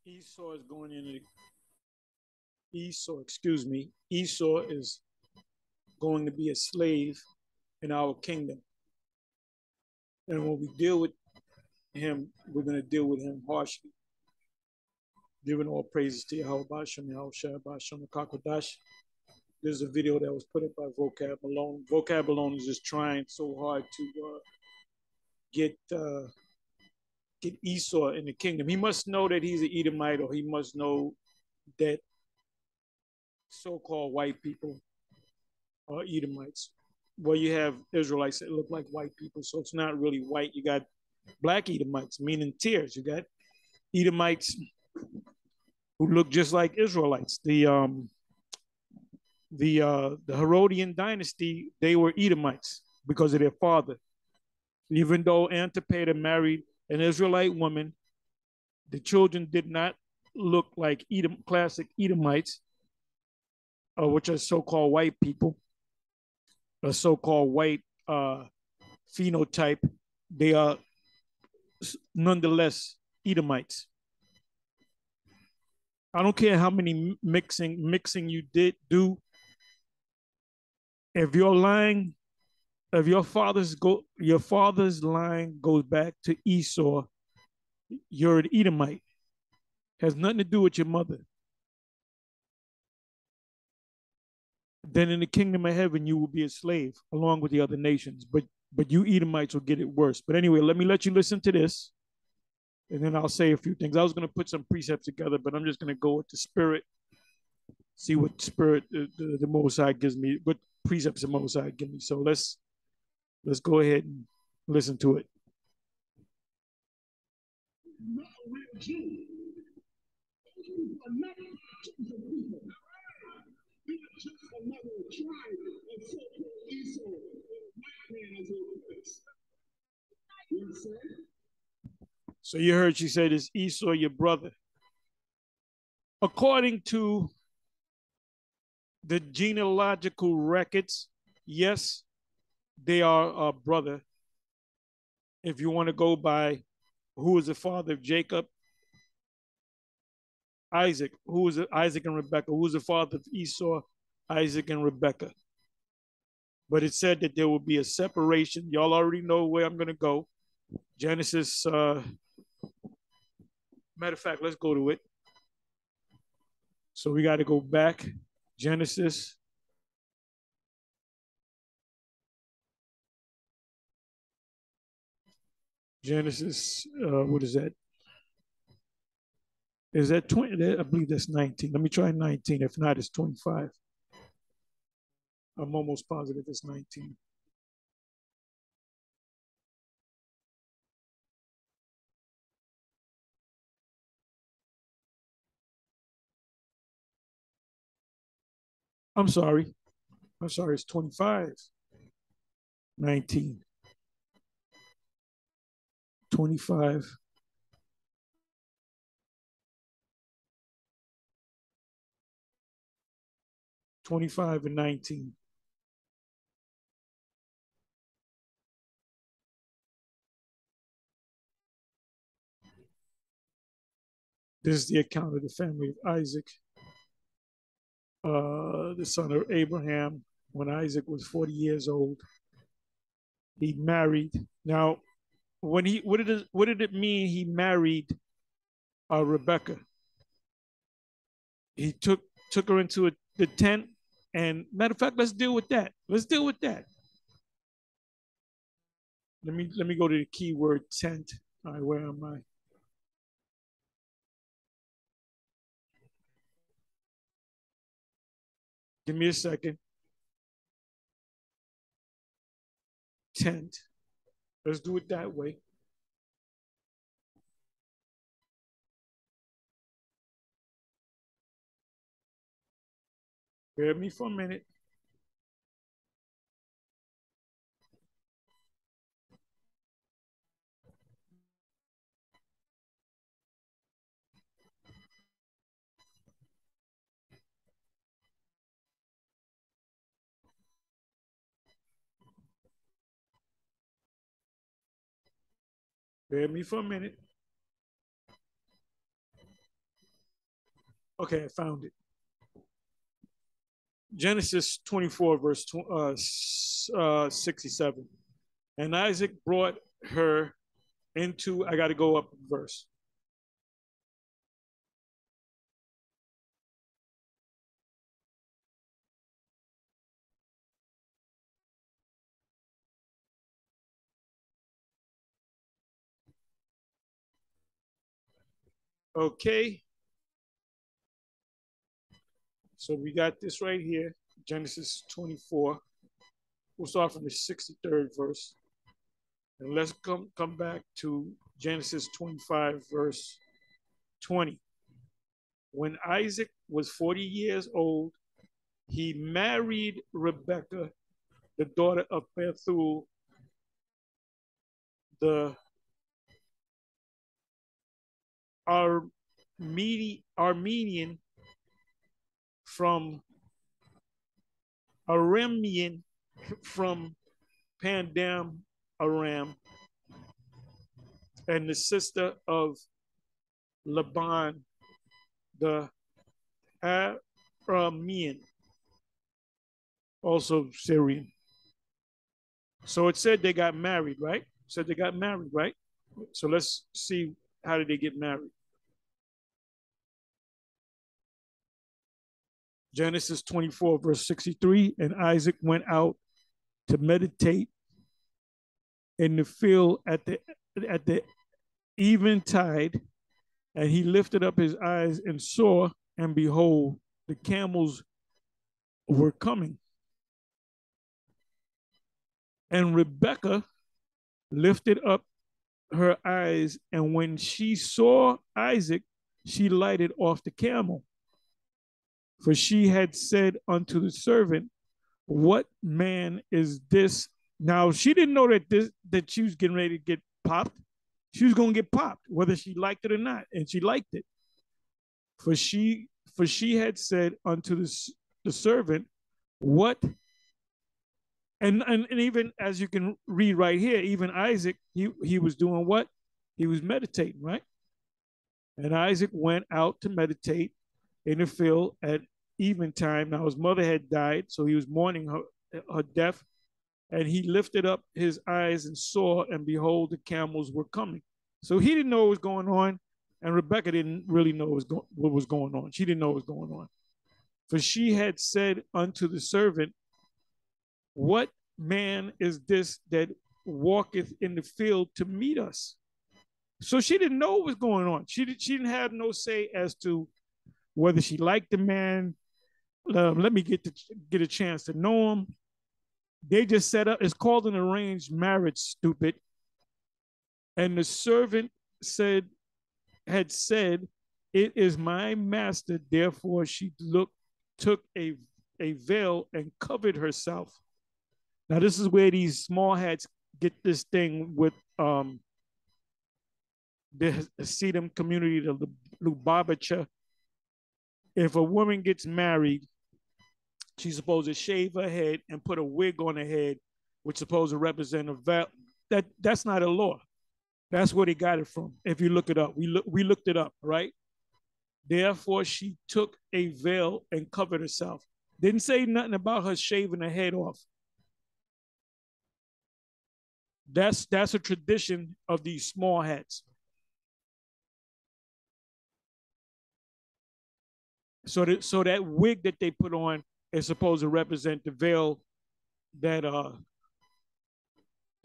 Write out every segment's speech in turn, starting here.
Esau is going into Esau, excuse me, Esau is going to be a slave in our kingdom. And when we deal with him, we're going to deal with him harshly. Giving all praises to Yahweh Bashem, Yahweh Shai Bashem, Kakodash. There's a video that was put up by Vocab Malone. Vocab Malone is just trying so hard to get get Esau in the kingdom. He must know that he's an Edomite, or he must know that so-called white people are Edomites. Well, you have Israelites that look like white people, so it's not really white. You got black Edomites, meaning tears. You got Edomites who look just like Israelites. The Herodian dynasty, they were Edomites because of their father. Even though Antipater married an Israelite woman, the children did not look like classic Edomites, which are so-called white people, a so-called white phenotype. They are nonetheless Edomites. I don't care how many mixing you did do. If you're lying, if your father's line goes back to Esau, you're an Edomite. Has nothing to do with your mother. Then in the kingdom of heaven you will be a slave along with the other nations. But you Edomites will get it worse. But anyway, let you listen to this, and then I'll say a few things. I was going to put some precepts together, but I'm just going to go with the spirit, see what spirit the Most High gives me, what precepts the Most High give me. So let's go ahead and listen to it. So you heard she said, "Is Esau your brother?" According to the genealogical records, yes, they are a brother. If you want to go by who is the father of Jacob, Isaac. Who is Isaac and Rebekah? Who is the father of Esau, Isaac and Rebekah? But it said that there will be a separation. Y'all already know where I'm going to go. Genesis. Matter of fact, let's go to it. So we got to go back. Genesis. Genesis. What is that? Is that 20? I believe that's 19. Let me try 19. If not, it's 25. I'm almost positive it's 19. I'm sorry. I'm sorry. It's 25. 19. 25. 25 and 19. This is the account of the family of Isaac, the son of Abraham. When Isaac was 40 years old, he married. Now, what did it mean he married Rebecca? He took her into the tent, and matter of fact, let's deal with that. Let's deal with that. Let me go to the keyword tent. All right, where am I? Give me a second. Tent. Let's do it that way. Bear me for a minute. Bear me for a minute. Okay, I found it. Genesis 24, verse 67. And Isaac brought her into, I got to go up a verse. Okay, so we got this right here, Genesis 24. We'll start from the 63rd verse. And let's come back to Genesis 25, verse 20. When Isaac was 40 years old, he married Rebekah, the daughter of Bethuel, the Armenian from Aramean from Pandam Aram, and the sister of Laban, the Aramean, also Syrian. So it said they got married, right? Said they got married, right? So let's see, how did they get married? Genesis 24, verse 63, and Isaac went out to meditate in the field at the eventide, and he lifted up his eyes and saw, and behold, the camels were coming. And Rebekah lifted up her eyes, and when she saw Isaac, she lighted off the camel. For she had said unto the servant, what man is this? Now she didn't know that she was getting ready to get popped. She was going to get popped, whether she liked it or not, and she liked it. For she had said unto the servant, what? And even as you can read right here, even Isaac, he was doing what? He was meditating, right? And Isaac went out to meditate in the field at eventime. Now his mother had died, so he was mourning her death. And he lifted up his eyes and saw, and behold, the camels were coming. So he didn't know what was going on, and Rebekah didn't really know what was going on. She didn't know what was going on. For she had said unto the servant, what man is this that walketh in the field to meet us? So she didn't know what was going on. She didn't have no say as to whether she liked the man. Let me get a chance to know him. They just set up. It's called an arranged marriage, stupid. And the servant had said, it is my master. Therefore she took a veil and covered herself. Now this is where these small hats get this thing with the Hasidim community, the Lubavitcher. If a woman gets married, she's supposed to shave her head and put a wig on her head, which is supposed to represent a veil. That's not a law. That's where they got it from. If you look it up, we looked it up, right? Therefore, she took a veil and covered herself. Didn't say nothing about her shaving her head off. That's a tradition of these small hats. So that wig that they put on is supposed to represent the veil that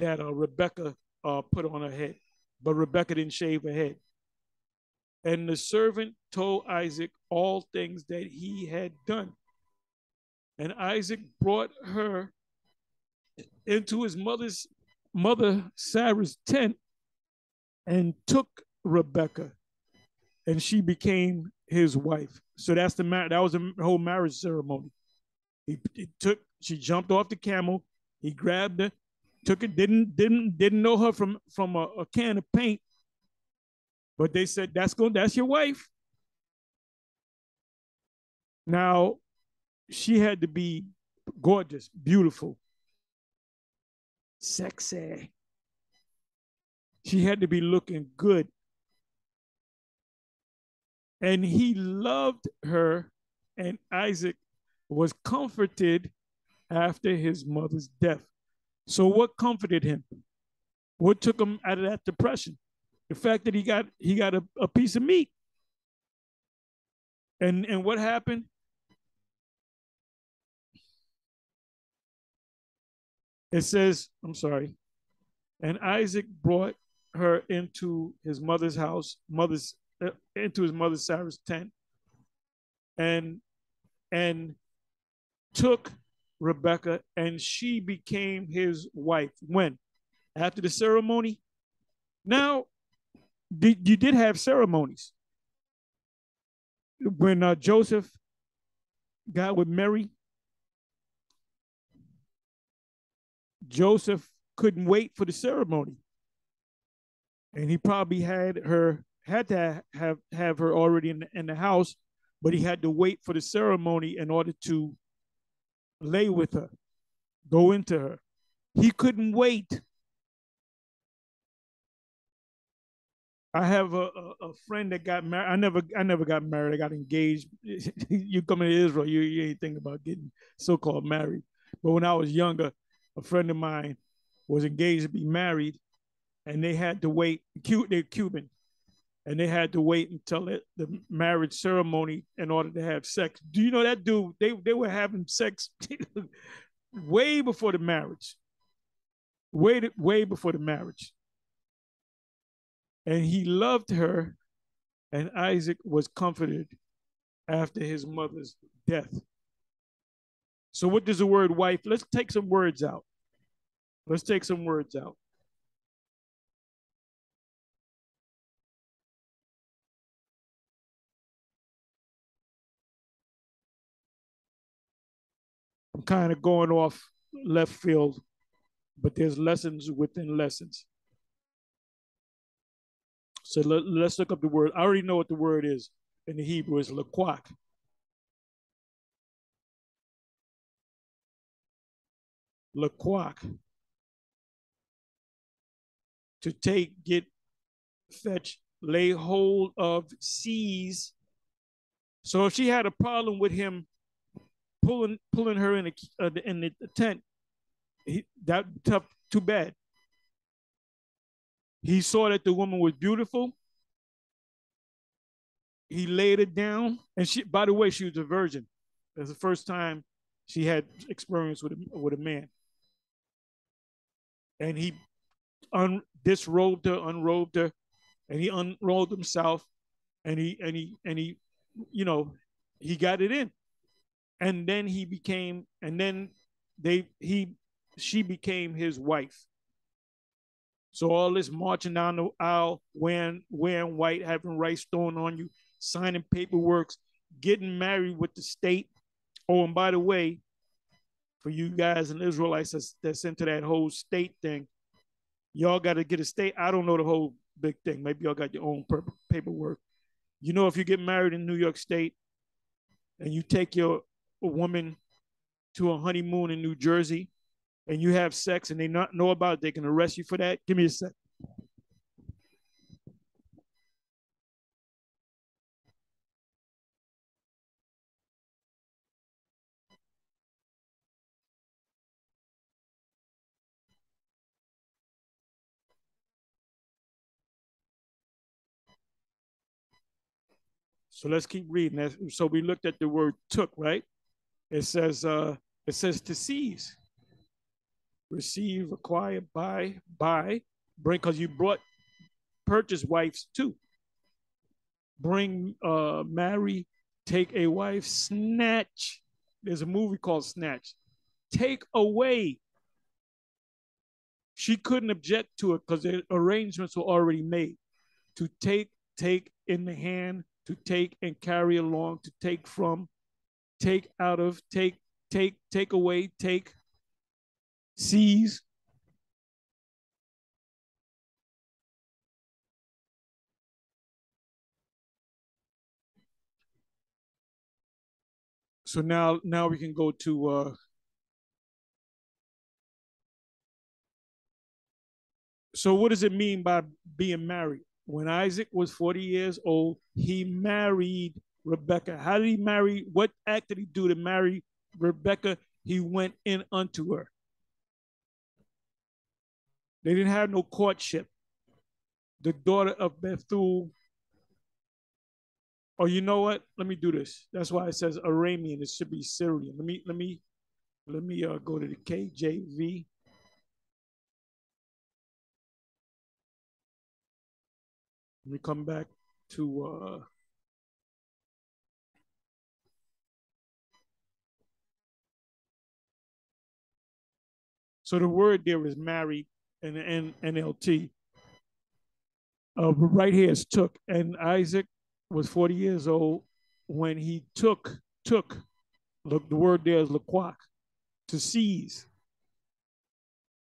Rebekah put on her head, but Rebekah didn't shave her head. And the servant told Isaac all things that he had done. And Isaac brought her into his mother Sarah's tent and took Rebekah, and she became his wife. So that was the whole marriage ceremony. She jumped off the camel. He grabbed her, took it. Didn't know her from a can of paint, but they said that's your wife. Now she had to be gorgeous, beautiful, sexy. She had to be looking good. And he loved her, and Isaac was comforted after his mother's death. So what comforted him? What took him out of that depression? The fact that he got a piece of meat. And what happened? It says, I'm sorry. And Isaac brought her into his mother's house, into his mother Sarah's tent, and and took Rebecca, and she became his wife. When? After the ceremony. Now, you did have ceremonies. When Joseph got with Mary, Joseph couldn't wait for the ceremony, and he probably had to have her already in the house, but he had to wait for the ceremony in order to lay with her, go into her. He couldn't wait. I have a friend that got married. I never got married. I got engaged. You come to Israel, you ain't thinking about getting so-called married. But when I was younger, a friend of mine was engaged to be married, and they had to wait. They're Cuban, and they had to wait until the marriage ceremony in order to have sex. Do you know that dude? They were having sex way before the marriage. Way before the marriage. And he loved her, and Isaac was comforted after his mother's death. So what does the word wife? Let's take some words out. Let's take some words out. I'm kind of going off left field, but there's lessons within lessons. So let's look up the word. I already know what the word is in the Hebrew. It's laquak. Laquak. To take, get, fetch, lay hold of, seize. So if she had a problem with him pulling her in the tent, that tough, too bad. He saw that the woman was beautiful. He laid it down, and she, by the way, she was a virgin. It was the first time she had experience with a man, and he disrobed her, unrobed her, and he unrolled himself, and he, you know, he got it in, and then she became his wife. So all this marching down the aisle, wearing white, having rice thrown on you, signing paperwork, getting married with the state. Oh, and by the way, for you guys and Israelites that's into that whole state thing, y'all got to get a state. I don't know the whole big thing. Maybe y'all got your own paperwork. You know, if you get married in New York State and you take your woman to a honeymoon in New Jersey and you have sex and they not know about it, they can arrest you for that. Give me a sec. So let's keep reading. So we looked at the word took, right? It says to seize, receive, acquire, buy, bring, because you purchase wives too. Bring, marry, take a wife, snatch. There's a movie called Snatch. Take away. She couldn't object to it because the arrangements were already made. To take in the hand, to take and carry along, to take from, take out of, take away, take, seize. So now we can go to so what does it mean by being married? when Isaac was 40 years old, he married Rebekah. How did he marry? What act did he do to marry Rebekah? He went in unto her. They didn't have no courtship. The daughter of Bethuel. Oh, you know what? Let me do this. That's why it says Aramean. It should be Syrian. Let me go to the KJV. Let me come back to so the word there is married in the NLT. Right here is took, and Isaac was 40 years old when he took. Look, the word there is laquak, to seize.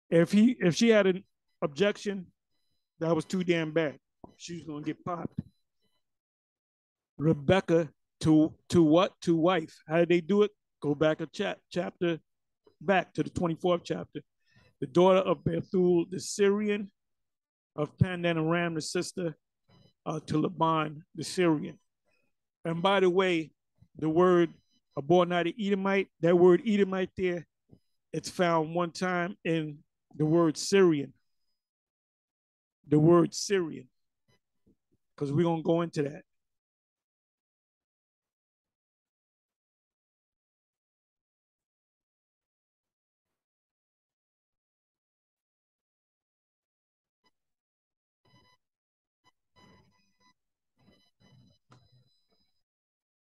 If she had an objection, that was too damn bad. She was gonna get popped. Rebecca to what? To wife. How did they do it? Go back a chapter back to the 24th chapter. The daughter of Bethuel the Syrian, of Pandan Aram, the sister to Laban the Syrian. And by the way, the word abhor not the Edomite, that word Edomite there, it's found one time in the word Syrian. The word Syrian. Because we're going to go into that.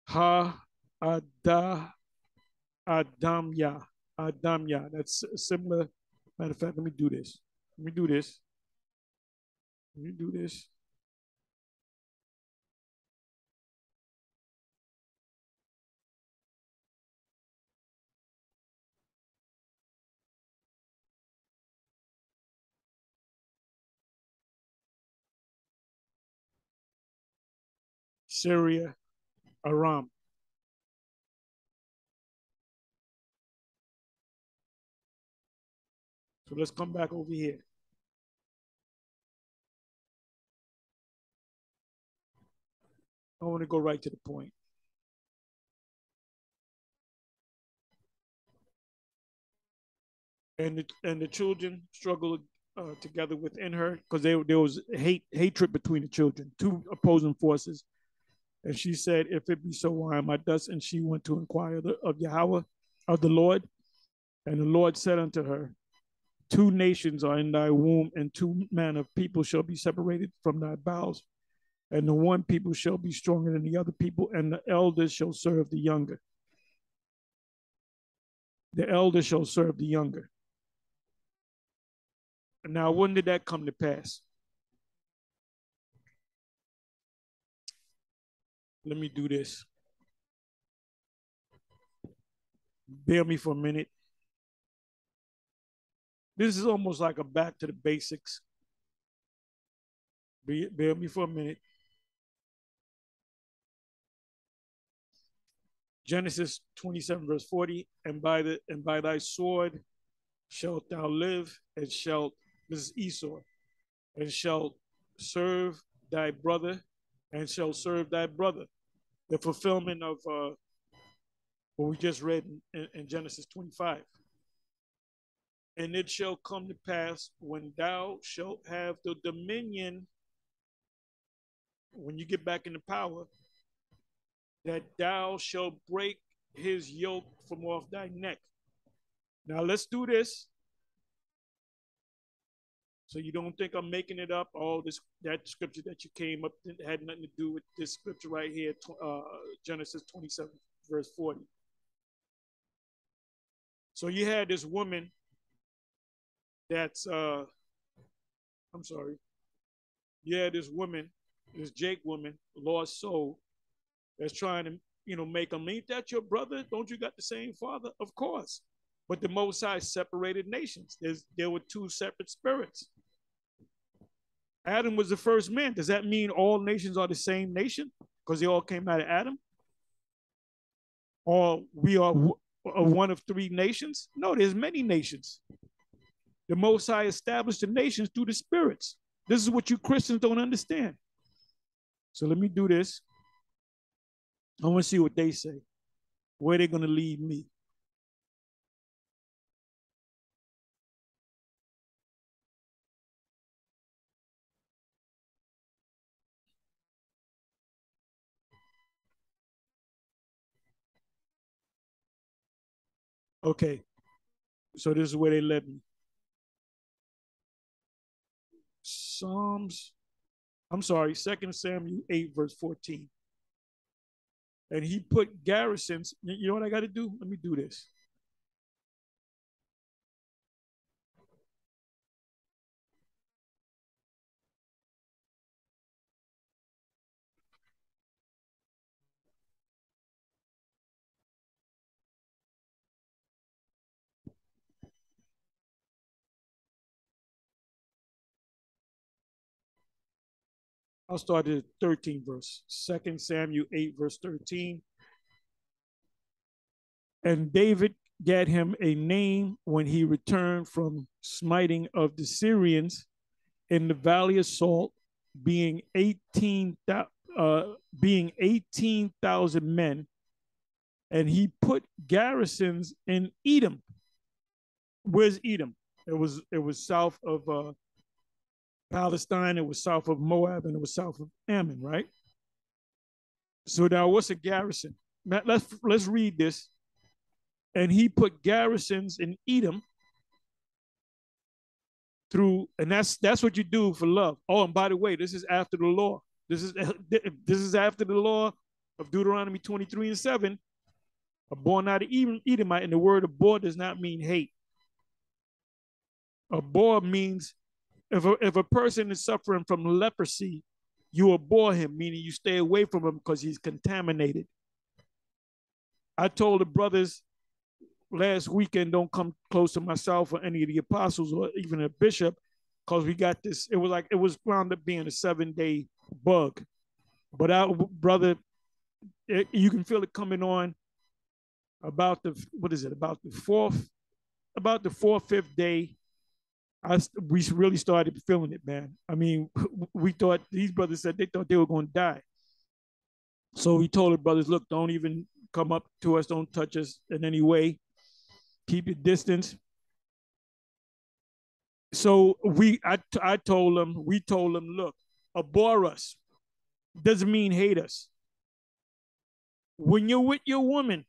Ha Ada Adamya. Adamya. That's similar. Matter of fact, let me do this. Let me do this. Let me do this. Syria, Aram. So let's come back over here. I want to go right to the point. And the children struggled together within her because there was hatred between the children, two opposing forces. And she said, "If it be so, why am I thus?" And she went to inquire of Yahweh, of the Lord. And the Lord said unto her, "Two nations are in thy womb, and two manner of people shall be separated from thy bowels. And the one people shall be stronger than the other people, and the elders shall serve the younger. The elder shall serve the younger." Now, when did that come to pass? Let me do this. Bear me for a minute. This is almost like a back to the basics. Bear me for a minute. Genesis 27, verse 40, and by thy sword shalt thou live, and shalt, this is Esau, and shalt serve thy brother, and shall serve thy brother. The fulfillment of what we just read in Genesis 25. And it shall come to pass when thou shalt have the dominion, when you get back into power, that thou shalt break his yoke from off thy neck. Now let's do this. So you don't think I'm making it up. All this, that scripture that you came up had nothing to do with this scripture right here, Genesis 27, verse 40. So you had this woman that's, I'm sorry. Yeah, this woman, this Jake woman, lost soul, that's trying to, make him, ain't that your brother? Don't you got the same father? Of course. But the Most High separated nations. There were two separate spirits. Adam was the first man. Does that mean all nations are the same nation? Because they all came out of Adam? Or we are one of three nations? No, there's many nations. The Most High established the nations through the spirits. This is what you Christians don't understand. So let me do this. I want to see what they say. Where they're going to lead me. Okay. So this is where they led me. I'm sorry, 2 Samuel 8, verse 14. And he put garrisons. You know what I got to do? Let me do this. I'll start at the 13th verse. 2 Samuel 8, verse 13. And David got him a name when he returned from smiting of the Syrians in the valley of Salt, being 18,000 men, and he put garrisons in Edom. Where's Edom? It was south of Palestine. It was south of Moab, and it was south of Ammon, right? So now, what's a garrison? Now, let's read this. And he put garrisons in Edom through, and that's what you do for love. Oh, and by the way, this is after the law. This is after the law of Deuteronomy 23:7. Born out of Edomite, and the word abhor does not mean hate. Abhor means if a person is suffering from leprosy, you abhor him, meaning you stay away from him because he's contaminated. I told the brothers last weekend, don't come close to myself or any of the apostles or even a bishop, because we got this. It was wound up being a 7-day bug. But our brother, you can feel it coming on about about the fourth, fifth day. We really started feeling it, man. I mean, we thought, these brothers said they thought they were going to die. So we told the brothers, look, don't even come up to us. Don't touch us in any way. Keep your distance. So we told them, look, abhor us doesn't mean hate us. When you're with your woman,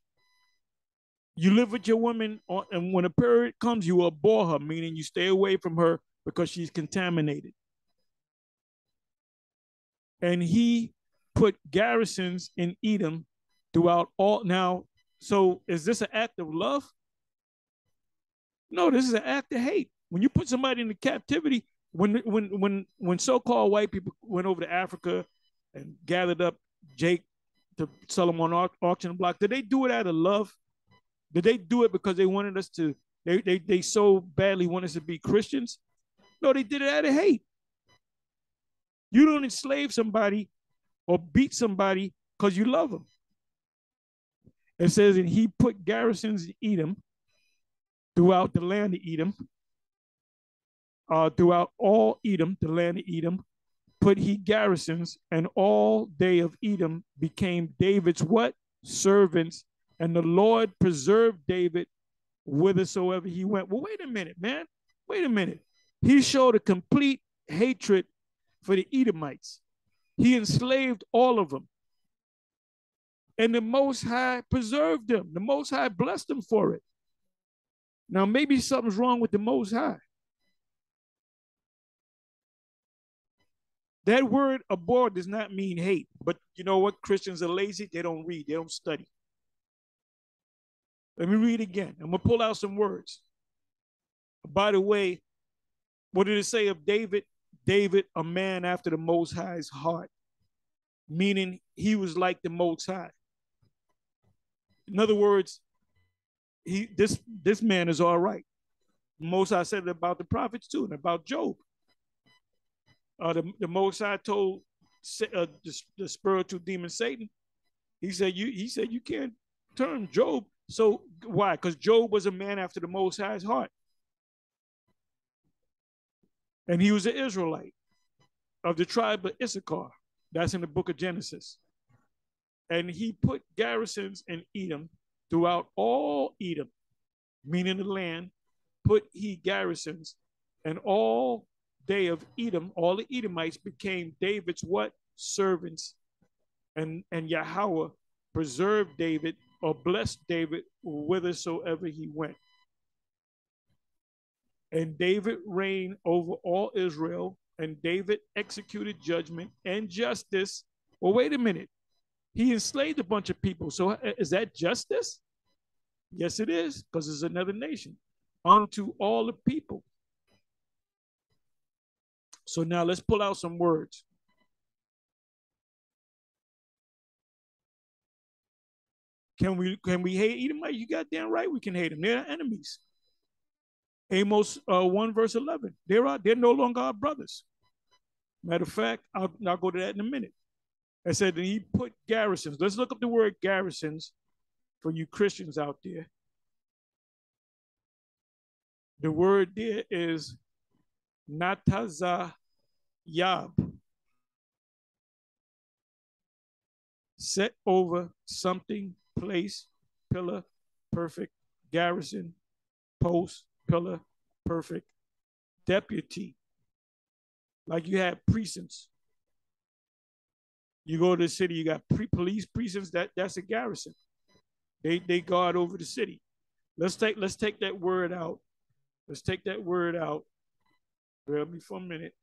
you live with your woman, and when a period comes, you abhor her, meaning you stay away from her because she's contaminated. And he put garrisons in Edom throughout all. Now, so is this an act of love? No, this is an act of hate. When you put somebody into captivity, when so-called white people went over to Africa and gathered up Jake to sell him on auction block, did they do it out of love? Did they do it because they wanted us to, they so badly want us to be Christians? No, they did it out of hate. You don't enslave somebody or beat somebody because you love them. It says, and he put garrisons in Edom, throughout the land of Edom, throughout all Edom, the land of Edom, put he garrisons, and all they of Edom became David's what? Servants. And the Lord preserved David whithersoever he went. Well, wait a minute, man. Wait a minute. He showed a complete hatred for the Edomites. He enslaved all of them. And the Most High preserved them. The Most High blessed them for it. Now, maybe something's wrong with the Most High. That word abhor does not mean hate. But you know what? Christians are lazy. They don't read. They don't study. Let me read again. I'm going to pull out some words. By the way, what did it say of David? David, a man after the Most High's heart, meaning he was like the Most High. In other words, this man is all right. Most High said it about the prophets too, and about Job. The Most High told the spiritual demon Satan, he said you can't turn Job. So why? Because Job was a man after the Most High's heart, and he was an Israelite. of the tribe of Issachar. That's in the book of Genesis. And he put garrisons in Edom throughout all Edom, meaning the land, put he garrisons, and all they of Edom, all the Edomites became David's what? Servants. And Yahweh preserved David or blessed David whithersoever he went. And David reigned over all Israel, and David executed judgment and justice. Well, wait a minute. He enslaved a bunch of people. So is that justice? Yes, it is, because it's another nation. Unto all the people. So now let's pull out some words. Can we hate Edomite? You goddamn right we can hate them. They're enemies. Amos 1 verse 11. They're no longer our brothers. Matter of fact, I'll go to that in a minute. I said that he put garrisons. Let's look up the word garrisons for you Christians out there. The word there is natazayab. Set over something, place, pillar, perfect, garrison, post, pillar, perfect, deputy. Like you have precincts. You go to the city, you got police precincts, that's a garrison. They guard over the city. Let's take that word out. Let's take that word out. Bear with me for a minute.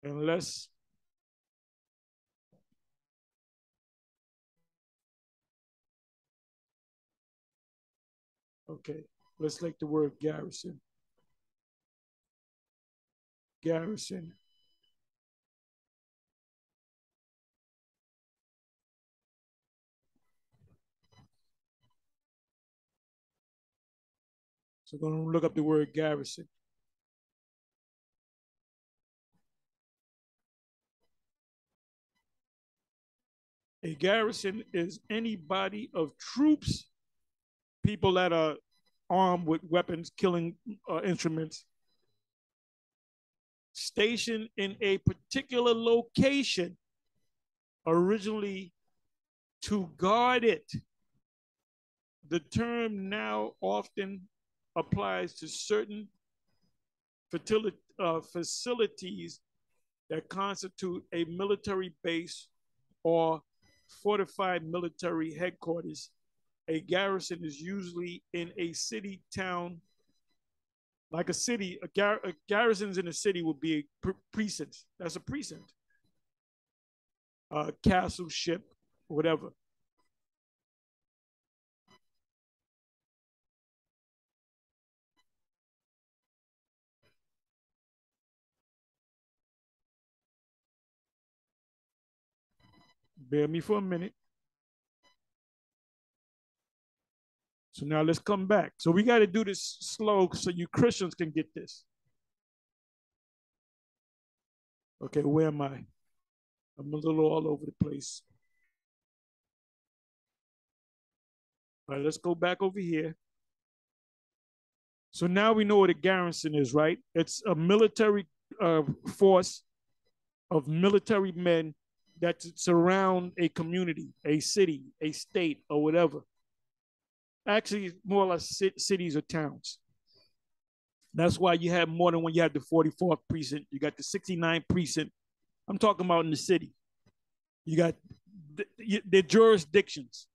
And let's okay. Let's take the word garrison. Garrison. So we're going to look up the word garrison. A garrison is any body of troops, people that are armed with weapons, killing instruments, stationed in a particular location, originally to guard it. The term now often applies to certain facilities that constitute a military base or fortified military headquarters. A garrison is usually in a city, town, like a city. Garrisons in a city would be a precinct. That's a precinct. Castle, ship, whatever. Bear me for a minute. So now let's come back. So we got to do this slow so you Christians can get this. Okay, where am I? I'm a little all over the place. All right, let's go back over here. So now we know what a garrison is, right? It's a military force of military men that surround a community, a city, a state, or whatever. Actually, more or less cities or towns. That's why you have more than one. You have the 44th precinct. You got the 69th precinct. I'm talking about in the city. You got the jurisdictions.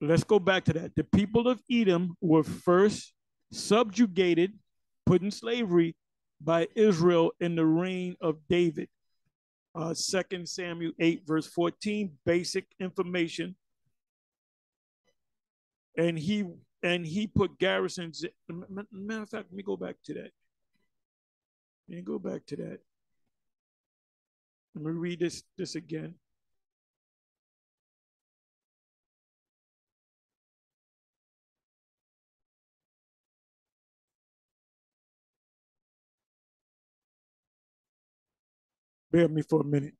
Let's go back to that. The people of Edom were first subjugated, put in slavery by Israel in the reign of David. 2 Samuel 8, verse 14, basic information. And he put garrisons. Matter of fact, let me go back to that. Let me go back to that. Let me read this again. Bear with me for a minute.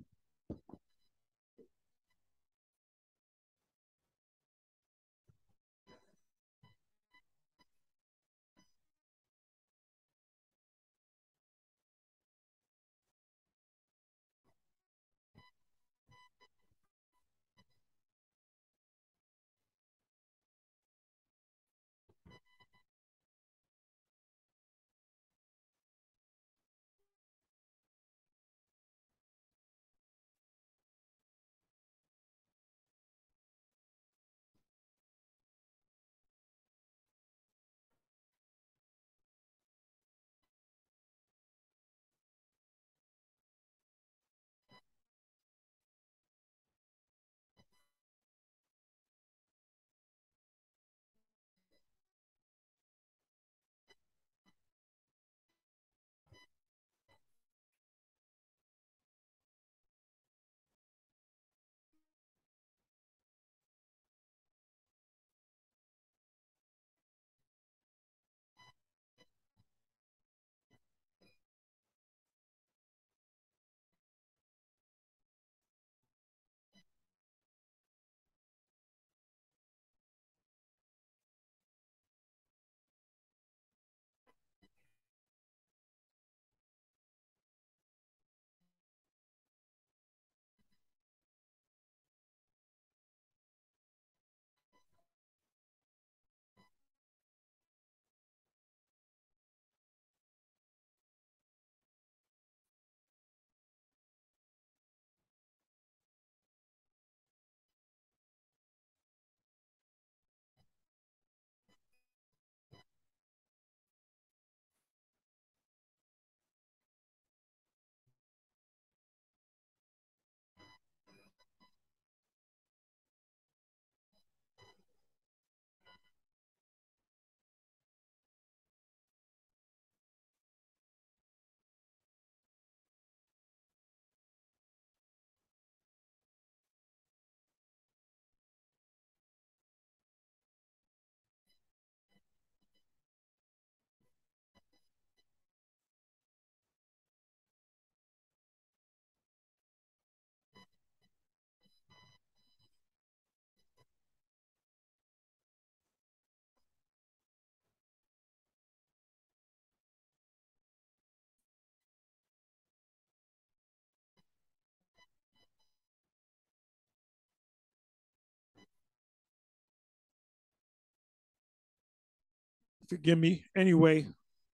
Forgive me. Anyway,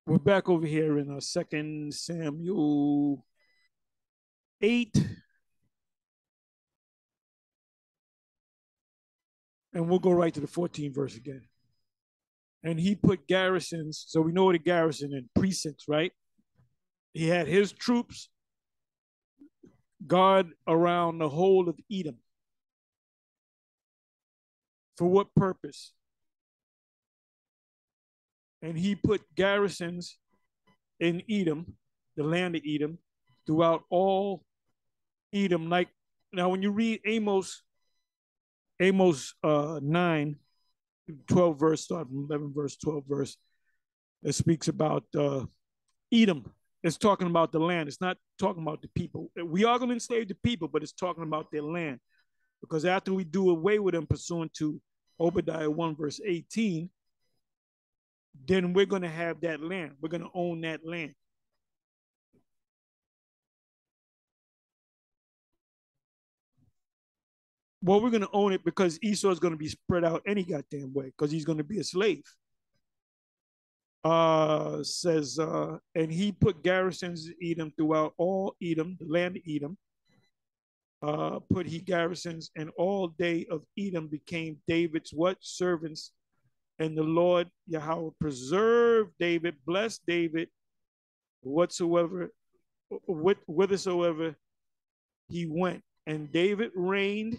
we're back over here in 2 Samuel 8. And we'll go right to the 14th verse again. And he put garrisons. So we know what a garrison and precincts, right? He had his troops guard around the whole of Edom. For what purpose? And he put garrisons in Edom, the land of Edom, throughout all Edom. Like now, when you read Amos 9, 12 verse, start from 11 verse, 12 verse, it speaks about Edom. It's talking about the land. It's not talking about the people. We are going to enslave the people, but it's talking about their land. Because after we do away with them pursuant to Obadiah 1 verse 18, then we're going to have that land. We're going to own that land. Well, we're going to own it because Esau is going to be spread out any goddamn way because he's going to be a slave. Says, and he put garrisons in Edom throughout all Edom, the land of Edom. Put he garrisons, and all day of Edom became David's what? Servants. And the Lord Yahweh preserved David, blessed David, whithersoever he went. And David reigned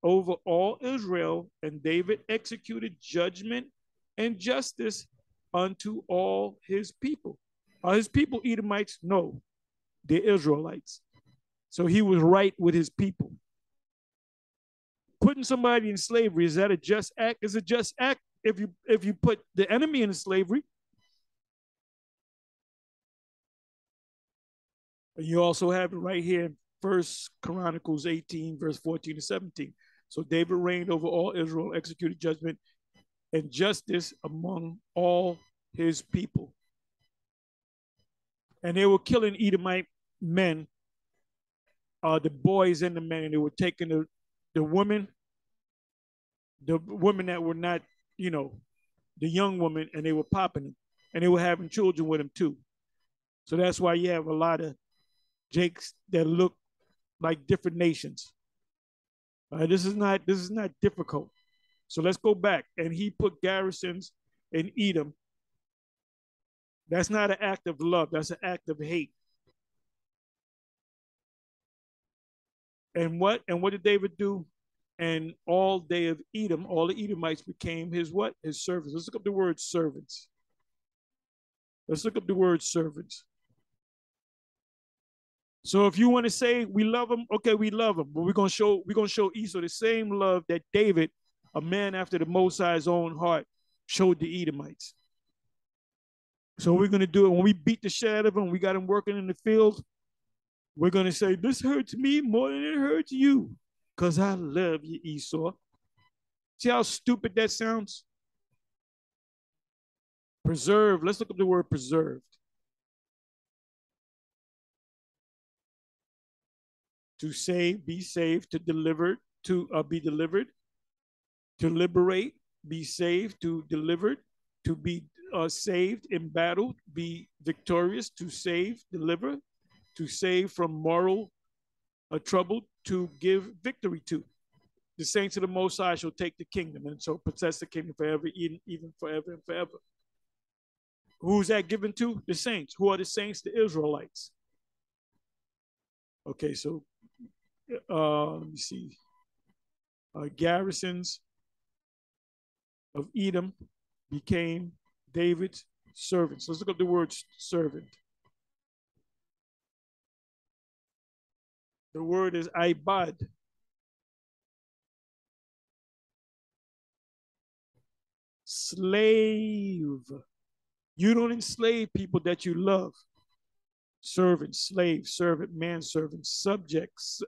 over all Israel, and David executed judgment and justice unto all his people. Are his people Edomites? No, they're Israelites. So he was right with his people. Putting somebody in slavery, is that a just act? Is a just act if you put the enemy in slavery. And you also have it right here in 1 Chronicles 18, verse 14 to 17. So David reigned over all Israel, executed judgment and justice among all his people. And they were killing Edomite men, the boys and the men, and they were taking the women that were not, the young women, and they were popping them, and they were having children with them too. So that's why you have a lot of Jakes that look like different nations. This is not difficult. So let's go back. And he put garrisons in Edom. That's not an act of love. That's an act of hate. And what did David do? And all day of Edom, all the Edomites became his what? His servants. Let's look up the word servants. Let's look up the word servants. So if you want to say we love them, okay, we love them. But we're gonna show Esau the same love that David, a man after the Most High's own heart, showed the Edomites. So we're gonna do it when we beat the shit out of them. We got them working in the field. We're gonna say this hurts me more than it hurts you, cause I love you, Esau. See how stupid that sounds? Preserve. Let's look up the word preserved. To save, be saved, to deliver, to be delivered, to liberate, be saved, to delivered, to be saved in battle, be victorious, to save, deliver, to save from moral trouble, to give victory to. The saints of the Most High shall take the kingdom, and so possess the kingdom forever, even forever and forever. Who's that given to? The saints. Who are the saints? The Israelites. Okay, so let me see. Garrisons of Edom became David's servants. Let's look up the word servant. The word is ibad. Slave. You don't enslave people that you love. Servant, slave, servant, manservant, subjects,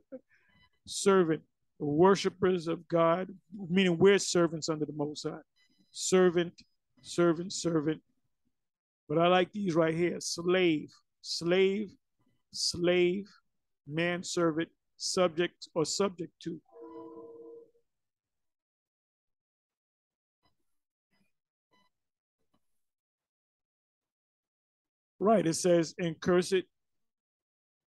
servant, worshipers of God, meaning we're servants under the Most High. Servant, servant, servant. But I like these right here. Slave, slave, slave, manservant, subject or subject to. Right. It says, and curse it,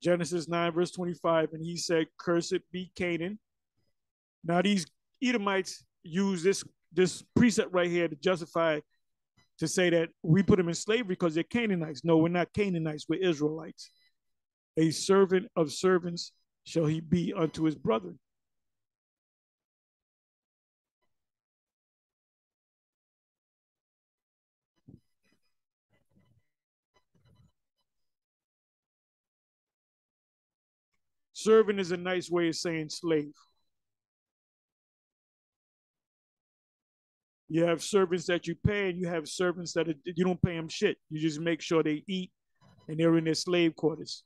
Genesis 9, verse 25. And he said, cursed be Canaan. Now, these Edomites use this precept right here to justify, to say that we put them in slavery because they're Canaanites. No, we're not Canaanites, we're Israelites. A servant of servants shall he be unto his brethren. Servant is a nice way of saying slave. You have servants that you pay, and you have servants that you don't pay them shit. You just make sure they eat and they're in their slave quarters.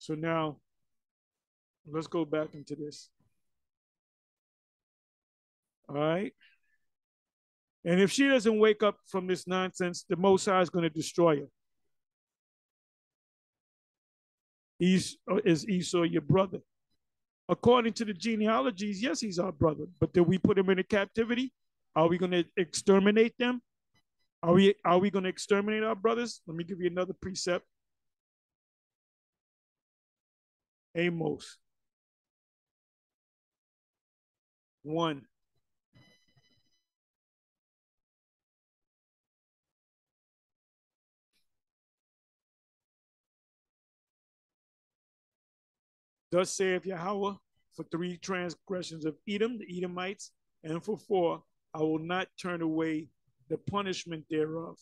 So now, let's go back into this. All right. And if she doesn't wake up from this nonsense, the Most High is going to destroy her. Is Esau your brother? According to the genealogies, yes, he's our brother. But did we put him into captivity? Are we going to exterminate them? Are we going to exterminate our brothers? Let me give you another precept. Amos 1. Thus saith Yahweh, for 3 transgressions of Edom, the Edomites, and for 4, I will not turn away the punishment thereof.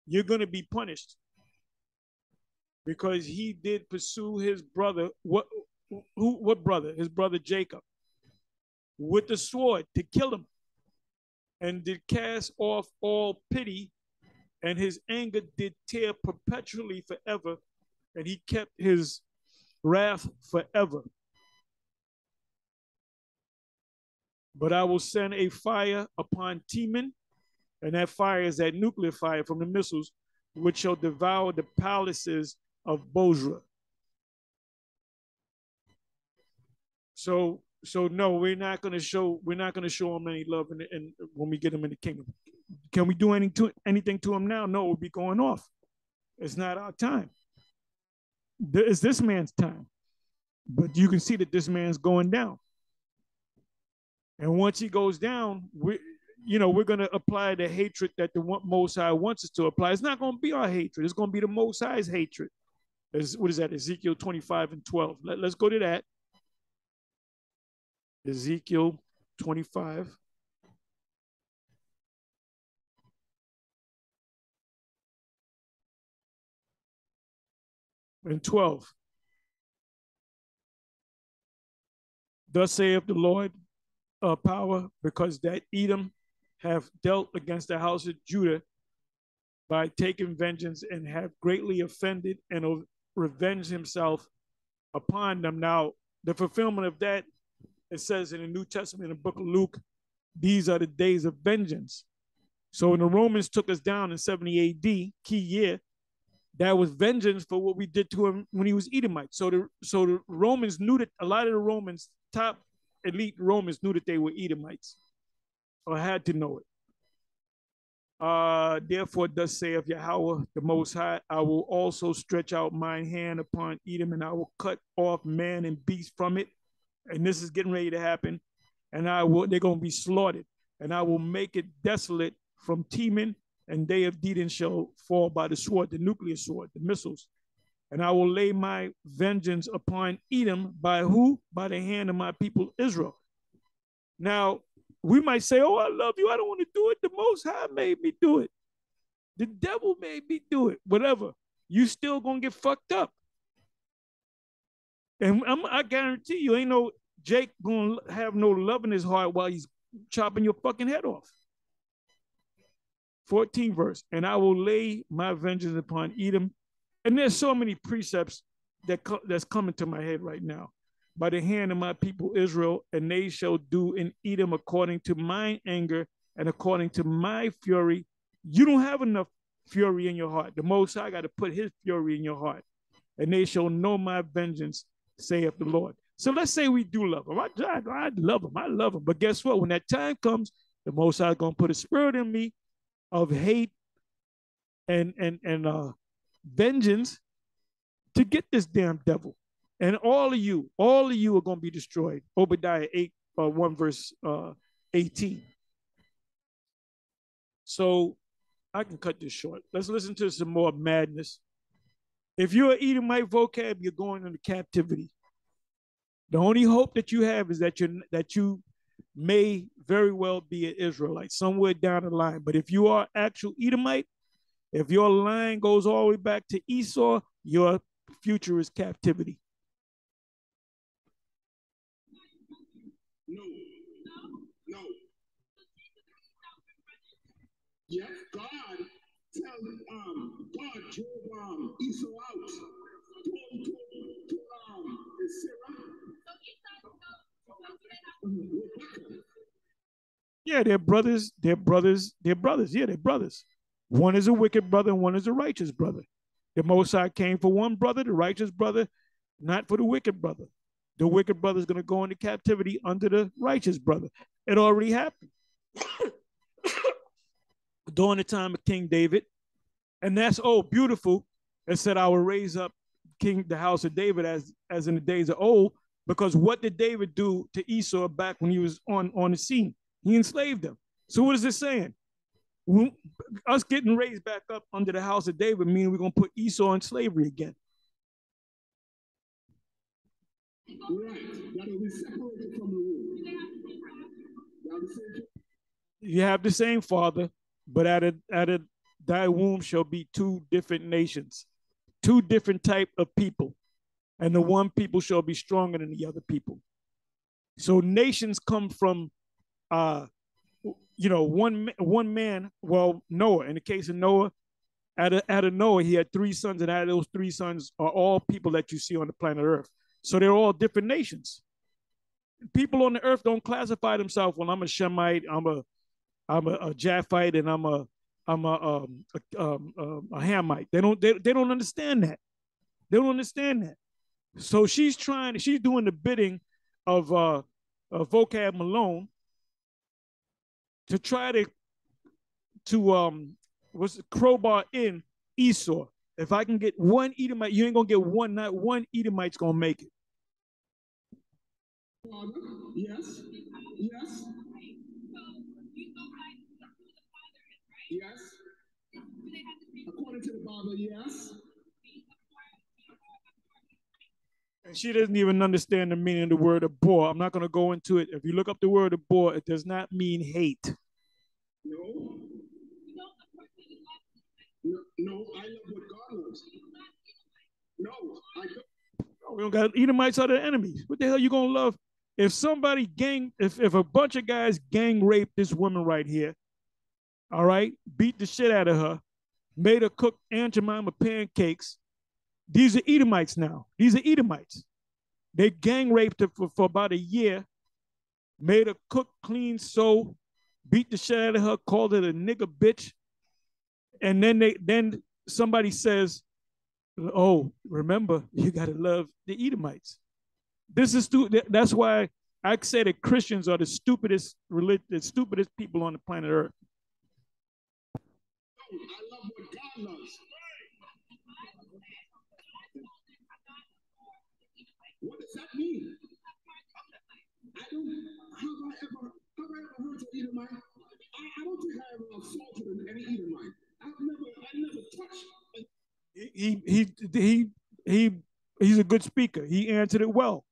You're going to be punished because he did pursue his brother. What brother? His brother Jacob, with the sword to kill him, and did cast off all pity, and his anger did tear perpetually forever, and he kept his wrath forever. But I will send a fire upon Teman, and that fire is that nuclear fire from the missiles, which shall devour the palaces of Bozrah. So no, we're not going to show them any love and when we get them in the kingdom. Can we do anything to them now? No, we'll be going off. It's not our time. It's this man's time. But you can see that this man's going down. And once he goes down, we're going to apply the hatred that the Most High wants us to apply. It's not going to be our hatred. It's going to be the Most High's hatred. What is that? Ezekiel 25 and 12. Let's go to that. Ezekiel 25. And 12. Thus saith the Lord power, because that Edom have dealt against the house of Judah by taking vengeance and have greatly offended and revenged himself upon them. Now, the fulfillment of that, it says in the New Testament, in the book of Luke, these are the days of vengeance. So when the Romans took us down in 70 AD, key year, that was vengeance for what we did to him when he was Edomite. So the Romans knew that, a lot of the Romans, top elite Romans, knew that they were Edomites, or had to know it. Therefore, thus saith Yahweh, the Most High, I will also stretch out mine hand upon Edom, and I will cut off man and beast from it. And this is getting ready to happen. And they're going to be slaughtered. And I will make it desolate from Teman, and they of Dedan shall fall by the sword, the nuclear sword, the missiles. And I will lay my vengeance upon Edom by who? By the hand of my people Israel. Now, we might say, oh, I love you. I don't want to do it. The Most High made me do it. The devil made me do it. Whatever. You still going to get fucked up. And I guarantee you, ain't no Jake going to have no love in his heart while he's chopping your fucking head off. 14th verse. And I will lay my vengeance upon Edom. And there's so many precepts that's coming to my head right now. By the hand of my people Israel, and they shall do in Edom according to mine anger and according to my fury. You don't have enough fury in your heart. The Most High got to put his fury in your heart. And they shall know my vengeance, saith the Lord. So let's say we do love him. I love him. I love him. But guess what? When that time comes, The Most High is going to put a spirit in me of hate and vengeance to get this damn devil. And all of you are going to be destroyed. Obadiah 8, 1 verse 18. So I can cut this short. Let's listen to some more madness. If you're an Edomite vocab, you're going into captivity. The only hope that you have is that you may very well be an Israelite somewhere down the line. But if you are actual Edomite, if your line goes all the way back to Esau, your future is captivity. No. No. Yes, God drove Esau out. Yeah, they're brothers. They're brothers. They're brothers. Yeah, they're brothers. One is a wicked brother and one is a righteous brother. The Most High came for one brother, the righteous brother, not for the wicked brother. The wicked brother is going to go into captivity under the righteous brother. It already happened during the time of King David. And that's, oh, beautiful. It said, I will raise up the house of David as in the days of old, because what did David do to Esau back when he was on the scene? He enslaved them. So what is it saying? Us getting raised back up under the house of David means we're going to put Esau in slavery again. Right. That'll be separated from the womb. You have the same father, but out of thy womb shall be two different nations, two different type of people, and the one people shall be stronger than the other people. So nations come from one man. Well, Noah. In the case of Noah, out of Noah, he had 3 sons, and out of those 3 sons are all people that you see on the planet Earth. So they're all different nations. People on the earth don't classify themselves. Well, I'm a Shemite, I'm a Japhite, and I'm a Hamite. They don't understand that. They don't understand that. So she's doing the bidding of Vocab Malone to try to crowbar in Esau. If I can get one Edomite, you ain't gonna get one. Not one Edomite's gonna make it. Yes. Yes. Yes. According to the Bible, yes. And she doesn't even understand the meaning of the word abhor. I'm not going to go into it. If you look up the word abhor, it does not mean hate. No. No, I love what God loves. No, I don't. We don't got Edomites are the enemies. What the hell you gonna love? If somebody if a bunch of guys gang raped this woman right here, all right, beat the shit out of her, made her cook Aunt Jemima pancakes. These are Edomites now. These are Edomites. They gang raped her for about a year, made her cook, clean, sew, beat the shit out of her, called her a nigger bitch, and then somebody says, "Oh, remember, you gotta love the Edomites." This is that's why I say that Christians are the stupidest people on the planet Earth. I love what God loves. What does that mean? Have I ever heard to Edomite? I don't think I ever assaulted any Edomite. I never touched. He's a good speaker. He answered it well.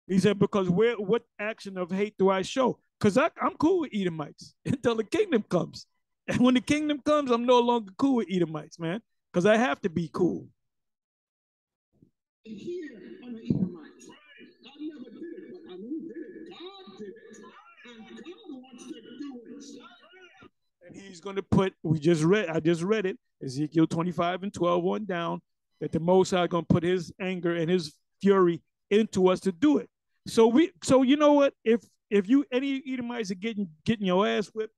He said, because what action of hate do I show? Because I'm cool with Edomites until the kingdom comes. And when the kingdom comes, I'm no longer cool with Edomites, man, because I have to be cool. Here on the Edomites, I never did it, but I knew did it. God did it, and God wants to do it. And he's going to put, I just read it, Ezekiel 25 and 12 on down, that the Most High is going to put his anger and his fury into us to do it. So you know what? If any Edomites are getting your ass whipped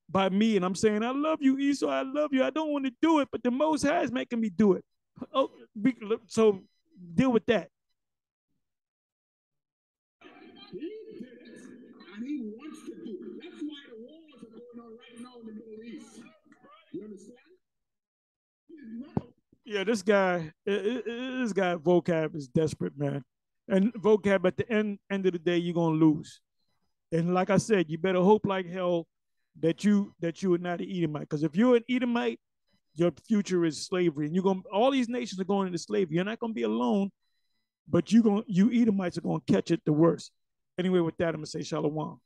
by me, and I'm saying, I love you, Esau, I love you, I don't want to do it, but the Most High is making me do it. Oh, so deal with that. He did it, and he wants to do it. That's why the war You understand? Yeah, this guy vocab is desperate, man. And vocab at the end of the day, you're gonna lose. And like I said, you better hope like hell that you are not an Edomite. Because if you're an Edomite, your future is slavery. And you're gonna all these nations are going into slavery. You're not gonna be alone, but you Edomites are gonna catch it the worst. Anyway, with that, I'm gonna say shalom.